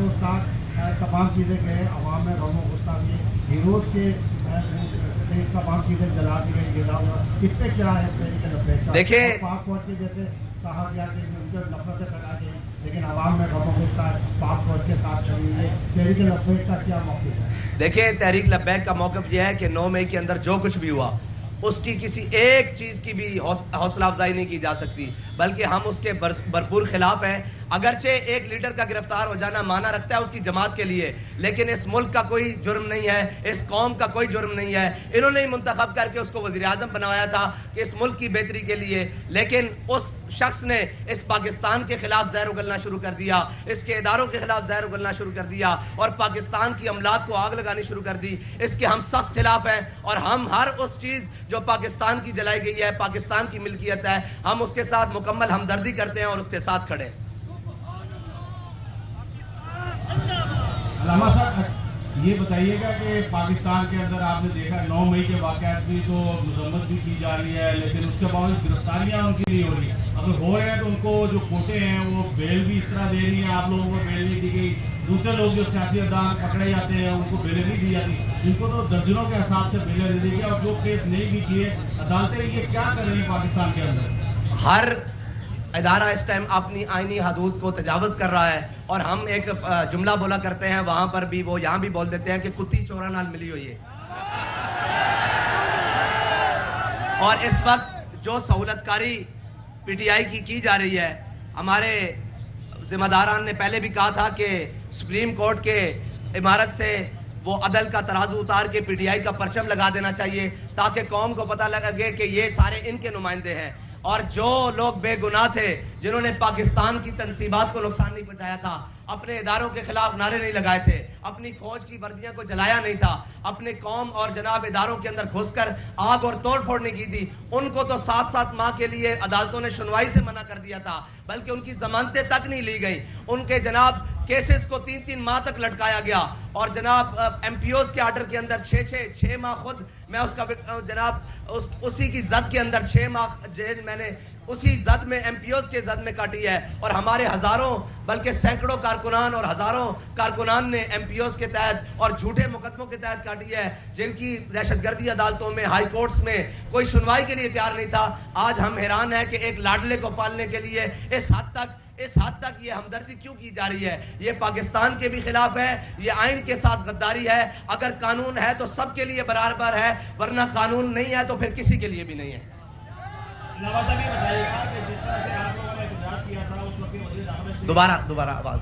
استاد تمام چیزیں کہیں عوام میں غم و غصہ بھی ہیروز کے تمام چیزیں جلا دی گئی گلا ہوا کس پہ کیا ہے تحریک لبیک کا؟ دیکھیں پاک فوج کے جیسے کہا گیا کہ ان کو نفرتیں پھیلا گئی لیکن عوام میں غم و غصہ پاک فوج کے ساتھ کھڑی ہے، تحریک لبیک کا کیا موقف ہے؟ دیکھیں تحریک لبیک کا موقف یہ ہے کہ 9 مئی کے اندر جو کچھ بھی ہوا اس کی کسی ایک چیز کی بھی حوصلہ افزائی نہیں کی جا سکتی، بلکہ ہم اس کے بھرپور خلاف ہیں۔ اگرچہ ایک لیڈر کا گرفتار ہو جانا معنی رکھتا ہے اس کی جماعت کے لیے، لیکن اس ملک کا کوئی جرم نہیں ہے، اس قوم کا کوئی جرم نہیں ہے۔ انہوں نے ہی منتخب کر کے اس کو وزیر اعظم بنوایا تھا کہ اس ملک کی بہتری کے لیے، لیکن اس شخص نے اس پاکستان کے خلاف زہر اگلنا شروع کر دیا، اس کے اداروں کے خلاف زہر اگلنا شروع کر دیا اور پاکستان کی املاک کو آگ لگانی شروع کر دی۔ اس کے ہم سخت خلاف ہیں اور ہم ہر اس چیز جو پاکستان کی جلائی گئی ہے، پاکستان کی ملکیت ہے، ہم اس کے ساتھ مکمل ہمدردی کرتے ہیں اور اس کے ساتھ کھڑے ہیں۔ علامہ صاحب یہ بتائیے گا کہ پاکستان کے اندر آپ نے دیکھا 9 مئی کے واقعات بھی تو مذمت بھی کی جا رہی ہے، لیکن اس کے باوجود گرفتاریاں ان کی نہیں ہو رہی، اگر ہو رہے ہیں تو ان کو جو کوٹے ہیں وہ بیل بھی اس طرح دے رہی ہیں، آپ لوگوں کو بیل نہیں دی گئی، دوسرے لوگ جو سیاسی ادارے پکڑے جاتے ہیں ان کو بیلیں نہیں دی جاتی، ان کو تو درجنوں کے حساب سے بیلیں دے دی گئی اور جو کیس نہیں بھی کیے عدالتیں یہ کیا کر رہی ہیں پاکستان کے اندر؟ ہر ادارہ اس ٹائم اپنی آئینی حدود کو تجاوز کر رہا ہے اور ہم ایک جملہ بولا کرتے ہیں وہاں پر بھی، وہ یہاں بھی بول دیتے ہیں کہ کتی چورا نال ملی ہوئی ہے۔ اور اس وقت جو سہولت کاری پی ٹی آئی کی جا رہی ہے، ہمارے ذمہ داران نے پہلے بھی کہا تھا کہ سپریم کورٹ کے عمارت سے وہ عدل کا ترازو اتار کے پی ٹی آئی کا پرچم لگا دینا چاہیے تاکہ قوم کو پتہ لگے کہ یہ سارے ان کے نمائندے ہیں، اور جو لوگ بے گناہ تھے جنہوں نے پاکستان کی تنصیبات کو نقصان نہیں پہنچایا تھا، اپنے اداروں کے خلاف نعرے نہیں لگائے تھے، اپنی فوج کی وردیاں کو جلایا نہیں تھا، اپنے قوم اور جناب اداروں کے اندر گھس کر آگ اور توڑ پھوڑ نہیں کی تھی، ان کو تو 7 ماہ کے لیے عدالتوں نے سنوائی سے منع کر دیا تھا، بلکہ ان کی ضمانتیں تک نہیں لی گئی، ان کے جناب کیسز کو 3 ماہ تک لٹکایا گیا، اور جناب ایم پی اوز کے آرڈر کے اندر 6 ماہ خود میں اس کا جناب اسی کی زد کے اندر 6 ماہ جیل میں نے اسی زد میں ایم پی اوز کے زد میں کاٹی ہے، اور ہمارے ہزاروں بلکہ سینکڑوں کارکنان اور ہزاروں کارکنان نے ایم پی اوز کے تحت اور جھوٹے مقدموں کے تحت کاٹی ہے، جن کی دہشت گردی عدالتوں میں، ہائی کورٹس میں کوئی سنوائی کے لیے تیار نہیں تھا۔ آج ہم حیران ہیں کہ ایک لاڈلے کو پالنے کے لیے اس حد تک یہ ہمدردی کیوں کی جا رہی ہے؟ یہ پاکستان کے بھی خلاف ہے، یہ آئین کے ساتھ غداری ہے۔ اگر قانون ہے تو سب کے لیے برابر ہے، ورنہ قانون نہیں ہے تو پھر کسی کے لیے بھی نہیں ہے۔ نوازہ بھی بتائیے گا کہ جس طرح سے آپ لوگوں نے احتجاج کیا تھا اس وقت وزیر اعظم دوبارہ آواز